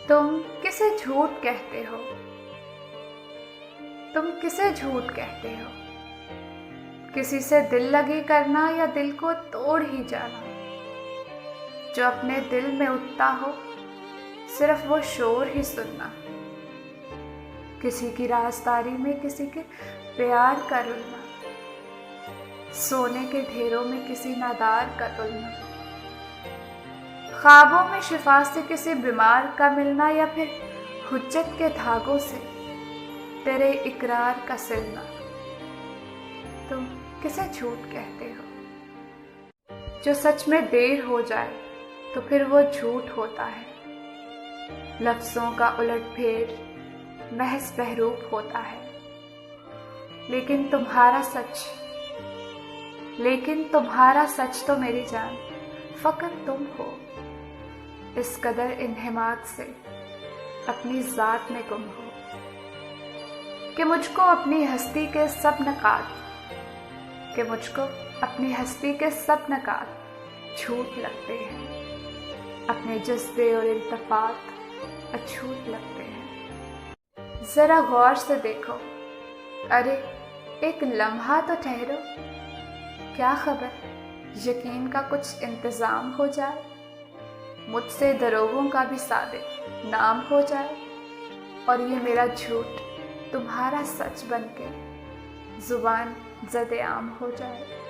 तुम किसे झूठ कहते हो? तुम किसे झूठ कहते हो? किसी से दिल लगी करना या दिल को तोड़ ही जाना? जो अपने दिल में उठता हो सिर्फ वो शोर ही सुनना। किसी की राजदारी में किसी के प्यार का रुलना, सोने के ढेरों में किसी नादार का तुलना, ख्वाबों में शिफा से किसी बीमार का मिलना या फिर हुज्जत के धागों से तेरे इकरार का सिलना। तुम किसे झूठ कहते हो? जो सच में देर हो जाए तो फिर वो झूठ होता है। लफ्ज़ों का उलटफेर महज बहरूप होता है। लेकिन तुम्हारा सच तो मेरी जान फकत तुम हो। इस कदर इन्हिमाक से अपनी ज़ात में गुम हो कि मुझको अपनी हस्ती के सब नकात झूठ लगते हैं। अपने जज्बे और इल्तफात अछूत लगते हैं। ज़रा गौर से देखो, अरे एक लम्हा तो ठहरो। क्या खबर यकीन का कुछ इंतज़ाम हो जाए, मुझसे दरोगों का भी सादिक नाम हो जाए और ये मेरा झूठ तुम्हारा सच बनके ज़ुबान ज़द-ए-आम हो जाए।